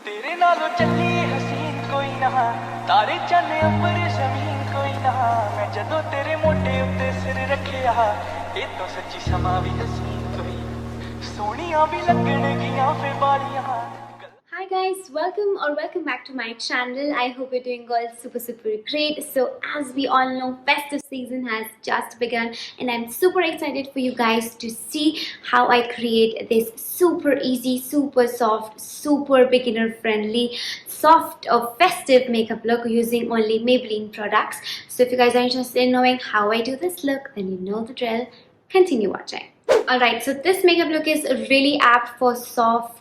तेरे नालों चली हसीन कोई ना तारे चन्ने अंबर जमीन कोई ना मैं जदों तेरे मोटे उत्ते सिर रखिया ये तो सच्ची समा भी हसीन कोई सोनिया भी लगन गियां फिर बालियां. Hi guys, welcome back to my channel. I hope you're doing all super great. So as we all know, festive season has just begun and I'm super excited for you guys to see how I create this super easy, super soft, super beginner friendly, soft or festive makeup look using only Maybelline products. So if you guys are interested in knowing how I do this look, then you know the drill. Continue watching. Alright, so this makeup look is really apt for soft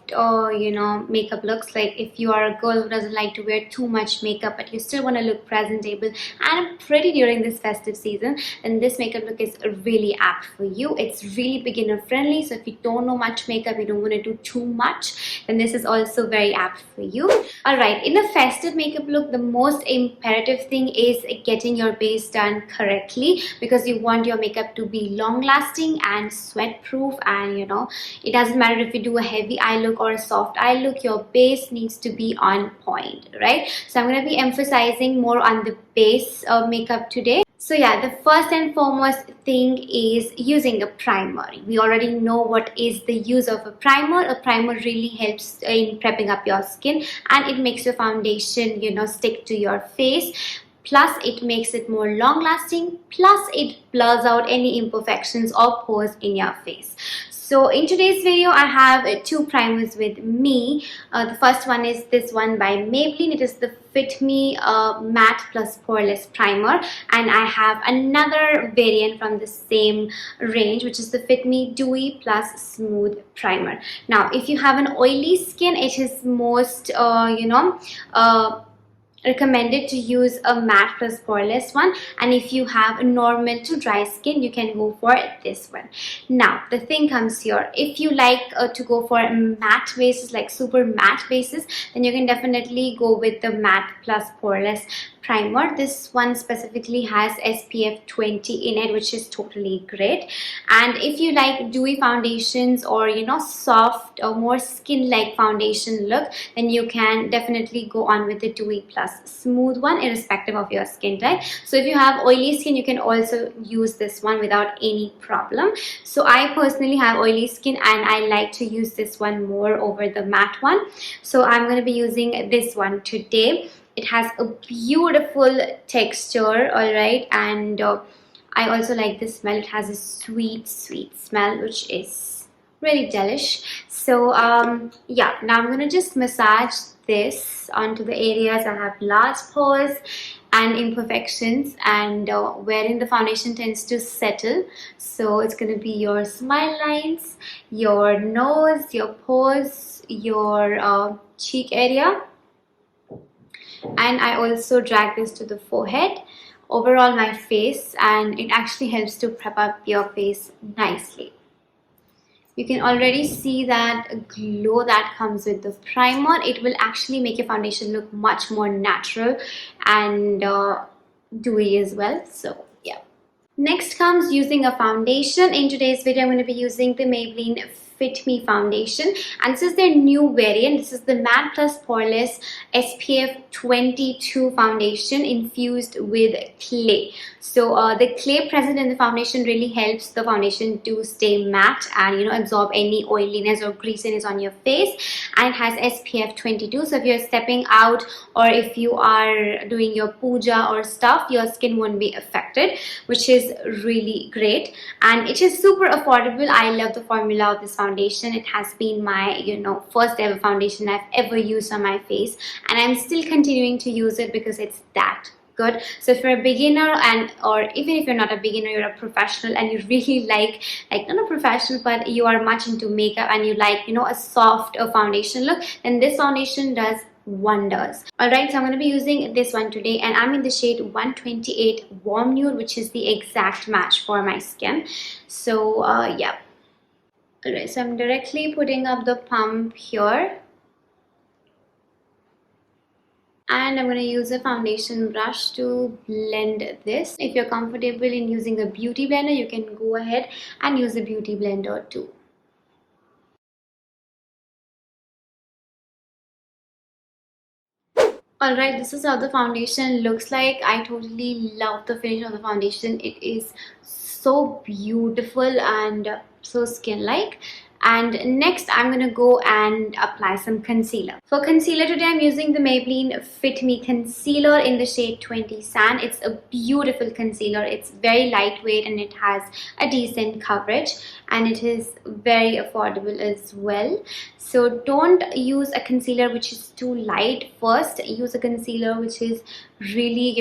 makeup looks. Like if you are a girl who doesn't like to wear too much makeup but you still want to look presentable and pretty during this festive season, then this makeup look is really apt for you. It's really beginner friendly, so if you don't know much makeup, you don't want to do too much, then this is also very apt for you. Alright, in a festive makeup look, the most imperative thing is getting your base done correctly, because you want your makeup to be long lasting and sweat proof, and it doesn't matter if you do a heavy eye look or a soft eye look, your base needs to be on point, right? So I'm going to be emphasizing more on the base makeup today. So yeah, the first and foremost thing is using a primer. We already know what is the use of a primer. A primer really helps in prepping up your skin and it makes your foundation stick to your face. Plus it makes it more long lasting, plus it blurs out any imperfections or pores in your face. So in today's video I have two primers with me. The first one is this one by Maybelline. It is the Fit Me Matte+Poreless primer, and I have another variant from the same range, which is the Fit Me Dewy+Smooth primer. Now if you have an oily skin, it is most recommended to use a Matte+Poreless one, and if you have a normal to dry skin, you can go for this one. Now the thing comes here, if you like to go for matte bases, like super matte bases, then you can definitely go with the Matte+Poreless primer. This one specifically has SPF 20 in it, which is totally great. And if you like dewy foundations or soft or more skin like foundation look, then you can definitely go on with the Dewy+Smooth one, irrespective of your skin type. So if you have oily skin, you can also use this one without any problem. So I personally have oily skin and I like to use this one more over the matte one, so I'm going to be using this one today. It has a beautiful texture, alright, and I also like the smell. It has a sweet smell, which is really delish. So yeah, now I'm gonna just massage this onto the areas I have large pores and imperfections, and wherein the foundation tends to settle. So it's gonna be your smile lines, your nose, your pores, your cheek area, and I also drag this to the forehead, overall my face, and it actually helps to prep up your face nicely. You can already see that glow that comes with the primer. It will actually make your foundation look much more natural and dewy as well. So yeah. Next comes using a foundation. In today's video I'm going to be using the Maybelline Fit Me foundation, and this is their new variant. This is the Matte+Poreless SPF 22 foundation infused with clay. So the clay present in the foundation really helps the foundation to stay matte and absorb any oiliness or greasiness on your face, and it has SPF 22. So if you're stepping out or if you are doing your puja or stuff, your skin won't be affected, which is really great, and it is super affordable. I love the formula of this foundation. It has been my first ever foundation I've ever used on my face, and I'm still continuing to use it because it's that good. So if you're a beginner, and or even if you're not a beginner, you're a professional and you really like not a professional but you are much into makeup and you like a soft foundation look, then this foundation does wonders. Alright, so I'm going to be using this one today, and I'm in the shade 128 Warm Nude, which is the exact match for my skin. So yeah. Alright, so I'm directly putting up the pump here, and I'm going to use a foundation brush to blend this. If you're comfortable in using a beauty blender, you can go ahead and use a beauty blender too. Alright, this is how the foundation looks like. I totally love the finish of the foundation. It is so beautiful and so skin-like. And next, I'm gonna go and apply some concealer. For concealer today, I'm using the Maybelline Fit Me Concealer in the shade 20 Sand. It's a beautiful concealer. It's very lightweight and it has a decent coverage, and it is very affordable as well. So don't use a concealer which is too light first. Use a concealer which is really,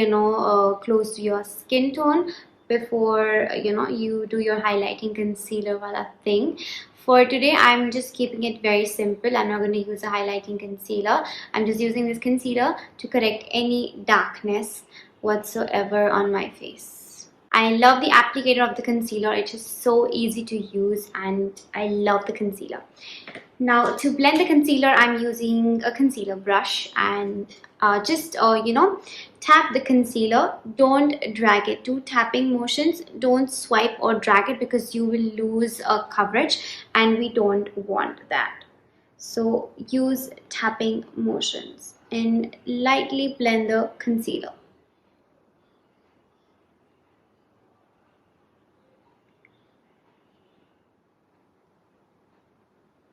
close to your skin tone before, you do your highlighting concealer wala thing. For today, I'm just keeping it very simple. I'm not going to use a highlighting concealer. I'm just using this concealer to correct any darkness whatsoever on my face. I love the applicator of the concealer. It's just so easy to use and I love the concealer. Now to blend the concealer, I'm using a concealer brush and just tap the concealer. Don't drag it. Do tapping motions. Don't swipe or drag it because you will lose coverage and we don't want that. So use tapping motions and lightly blend the concealer.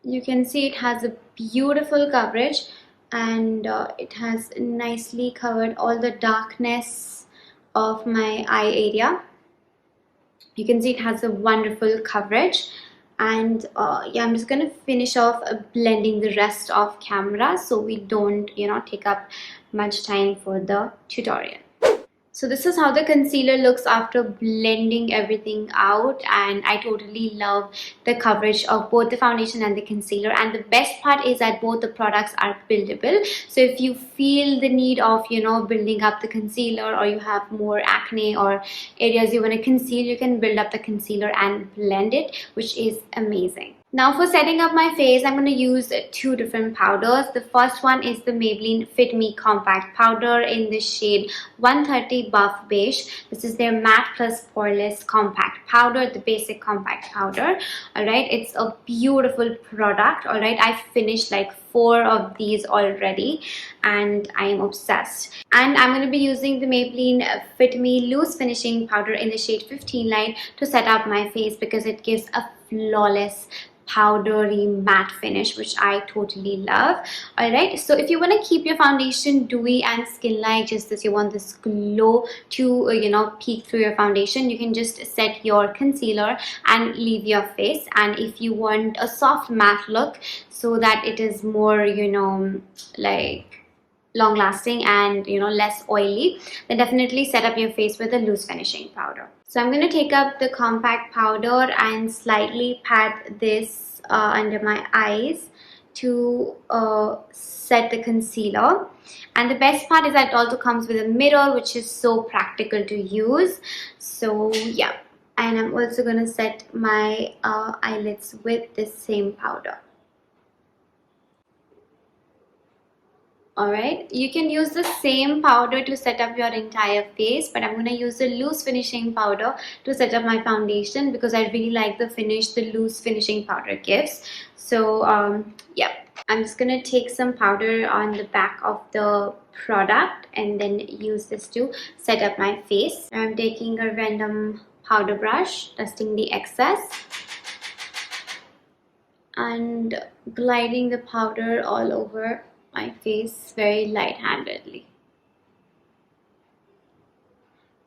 You can see it has a beautiful coverage and it has nicely covered all the darkness of my eye area. You can see it has a wonderful coverage, and yeah, I'm just gonna finish off blending the rest off camera so we don't take up much time for the tutorial. So this is how the concealer looks after blending everything out, and I totally love the coverage of both the foundation and the concealer. And the best part is that both the products are buildable. So if you feel the need of building up the concealer, or you have more acne or areas you want to conceal, you can build up the concealer and blend it, which is amazing. Now for setting up my face, I'm going to use two different powders. The first one is the Maybelline Fit Me Compact Powder in the shade 130 Buff Beige. This is their Matte+Poreless Compact Powder, the basic compact powder. Alright, it's a beautiful product. Alright, I finished like 4 of these already and I am obsessed. And I'm going to be using the Maybelline Fit Me Loose Finishing Powder in the shade 15 Light to set up my face because it gives a flawless powdery matte finish, which I totally love. Alright, so if you want to keep your foundation dewy and skin-like, just as you want this glow to peek through your foundation, you can just set your concealer and leave your face. And if you want a soft matte look so that it is more like long lasting and less oily, then definitely set up your face with a loose finishing powder. So I'm going to take up the compact powder and slightly pat this under my eyes to set the concealer. And the best part is that it also comes with a mirror, which is so practical to use. So yeah, and I'm also going to set my eyelids with this same powder. Alright, you can use the same powder to set up your entire face, but I'm going to use the loose finishing powder to set up my foundation because I really like the finish the loose finishing powder gives. So yeah, I'm just going to take some powder on the back of the product and then use this to set up my face. I'm taking a random powder brush, dusting the excess and gliding the powder all over my face very light-handedly.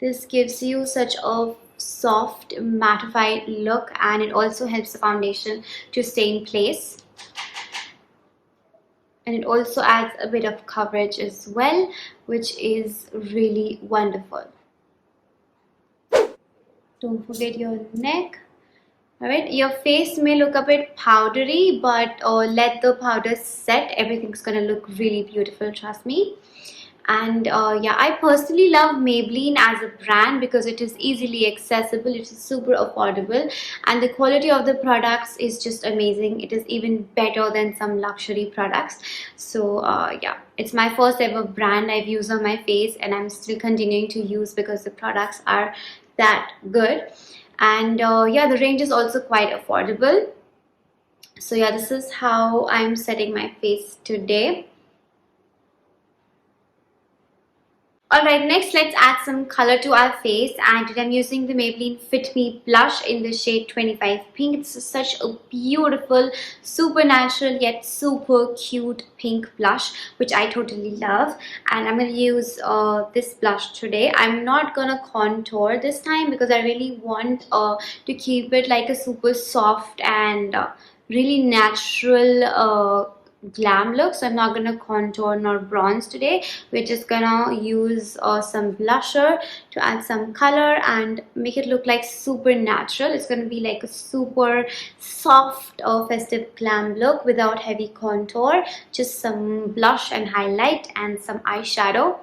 This gives you such a soft mattified look, and it also helps the foundation to stay in place, and it also adds a bit of coverage as well, which is really wonderful. Don't forget your neck. Alright, your face may look a bit powdery, but let the powder set. Everything's gonna look really beautiful, trust me. And yeah, I personally love Maybelline as a brand because it is easily accessible, it is super affordable, and the quality of the products is just amazing. It is even better than some luxury products. So yeah, it's my first ever brand I've used on my face, and I'm still continuing to use because the products are that good. And yeah, the range is also quite affordable. So yeah, this is how I'm setting my face today. Alright, next let's add some color to our face, and today I'm using the Maybelline Fit Me blush in the shade 25 Pink. It's such a beautiful, super natural yet super cute pink blush, which I totally love. And I'm going to use this blush today. I'm not going to contour this time because I really want to keep it like a super soft and really natural glam look. So I'm not gonna contour nor bronze today. We're just gonna use some blusher to add some color and make it look like super natural. It's gonna be like a super soft festive glam look without heavy contour, just some blush and highlight and some eyeshadow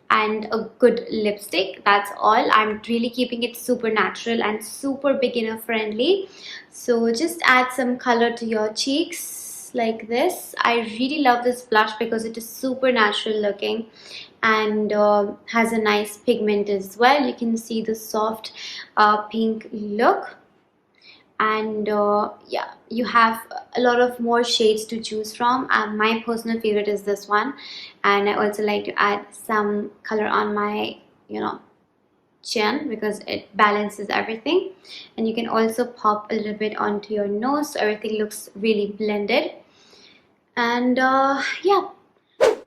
and a good lipstick. That's all. I'm really keeping it super natural and super beginner friendly. So just add some color to your cheeks like this. I really love this blush because it is super natural looking and has a nice pigment as well. You can see the soft pink look, and yeah, you have a lot of more shades to choose from. My personal favorite is this one, and I also like to add some color on my chin because it balances everything. And you can also pop a little bit onto your nose so everything looks really blended. And yeah,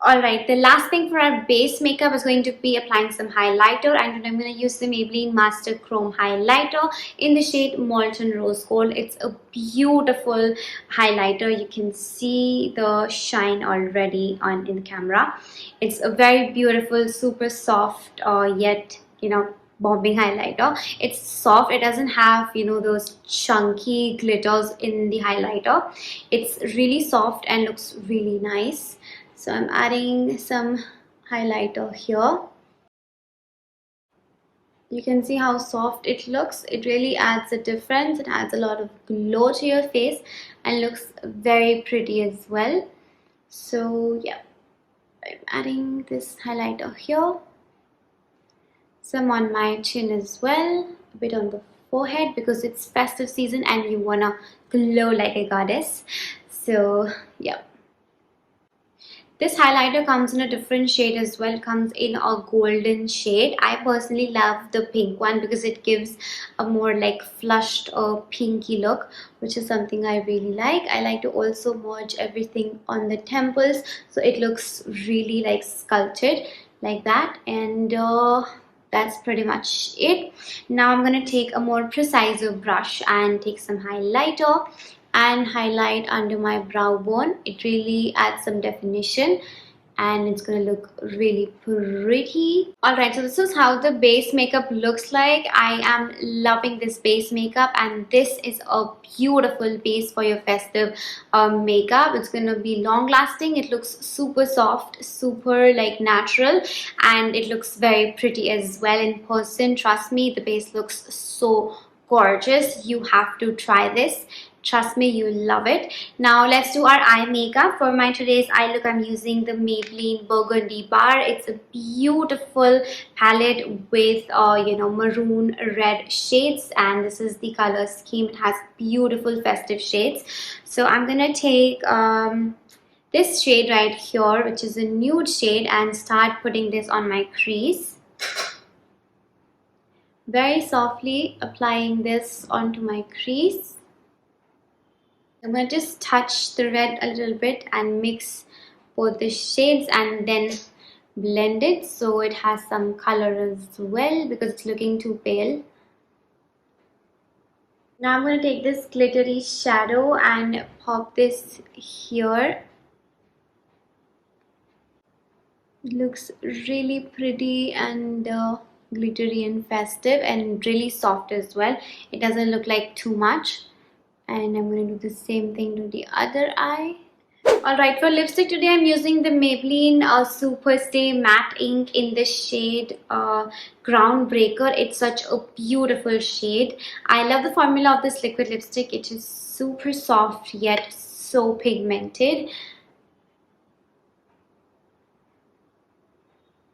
alright, the last thing for our base makeup is going to be applying some highlighter, and I'm going to use the Maybelline Master Chrome Highlighter in the shade Molten Rose Gold. It's a beautiful highlighter. You can see the shine already in the camera. It's a very beautiful, super soft yet bombing highlighter. It's soft. It doesn't have those chunky glitters in the highlighter. It's really soft and looks really nice. So I'm adding some highlighter here. You can see how soft it looks. It really adds a difference. It adds a lot of glow to your face and looks very pretty as well. So yeah, I'm adding this highlighter here. Some on my chin as well, a bit on the forehead because it's festive season and you wanna glow like a goddess. So yeah, this highlighter comes in a different shade as well. It comes in a golden shade. I personally love the pink one because it gives a more like flushed or pinky look, which is something I really like. I like to also merge everything on the temples so it looks really like sculpted like that. And that's pretty much it. Now I'm going to take a more precise brush and take some highlighter and highlight under my brow bone. It really adds some definition and it's gonna look really pretty. Alright, so this is how the base makeup looks like. I am loving this base makeup, and this is a beautiful base for your festive makeup. It's gonna be long lasting. It looks super soft, super like natural, and it looks very pretty as well in person. Trust me, the base looks so gorgeous. You have to try this. Trust me, you'll love it. Now let's do our eye makeup. For my today's eye look, I'm using the Maybelline Burgundy Bar. It's a beautiful palette with maroon red shades, and this is the color scheme. It has beautiful festive shades. So I'm gonna take this shade right here, which is a nude shade, and start putting this on my crease. Very softly applying this onto my crease. I'm going to just touch the red a little bit and mix both the shades and then blend it so it has some color as well because it's looking too pale. Now I'm going to take this glittery shadow and pop this here. It looks really pretty and glittery and festive and really soft as well. It doesn't look like too much. And I'm going to do the same thing to the other eye. Alright, for lipstick today I'm using the Maybelline Super Stay Matte Ink in the shade Groundbreaker. It's such a beautiful shade. I love the formula of this liquid lipstick. It is super soft yet so pigmented.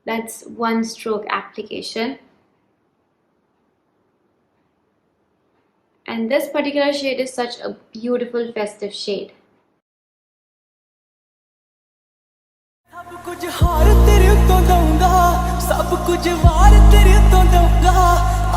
That's one stroke application. And this particular shade is such a beautiful festive shade. ਕੁਝ ਹਾਰ ਤੇਰੇ ਉੱਤੋਂ ਦਊਂਗਾ, ਸਭ सब कुछ वार तेरे तो दूंगा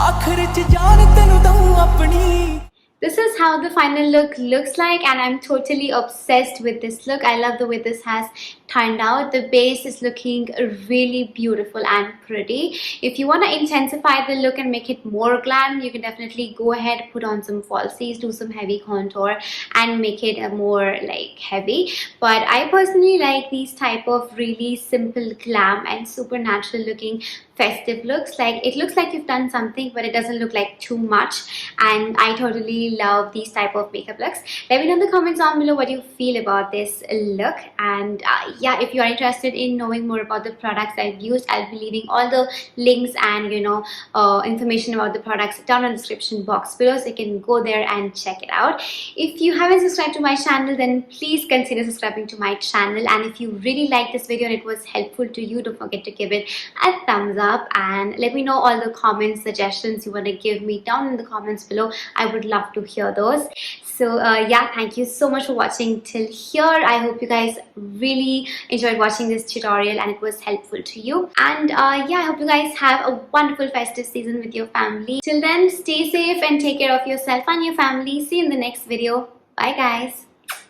आखिर च जान तेनू दूं अपनी. This is how the final look looks like, and I'm totally obsessed with this look. I love the way this has turned out. The base is looking really beautiful and pretty. If you want to intensify the look and make it more glam, you can definitely go ahead, put on some falsies, do some heavy contour and make it a more like heavy. But I personally like these type of really simple glam and super natural looking festive looks. Like it looks like you've done something, but it doesn't look like too much, and I totally love these type of makeup looks. Let me know in the comments down below what you feel about this look. And yeah, if you are interested in knowing more about the products I've used, I'll be leaving all the links and information about the products down in the description box below, so you can go there and check it out. If you haven't subscribed to my channel, then please consider subscribing to my channel. And if you really like this video and it was helpful to you, don't forget to give it a thumbs up, and let me know all the comments, suggestions you want to give me down in the comments below. I would love to hear those. So yeah, thank you so much for watching till here. I hope you guys really enjoyed watching this tutorial and it was helpful to you. And yeah, I hope you guys have a wonderful festive season with your family. Till then, stay safe and take care of yourself and your family. See you in the next video. Bye guys.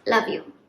Love you.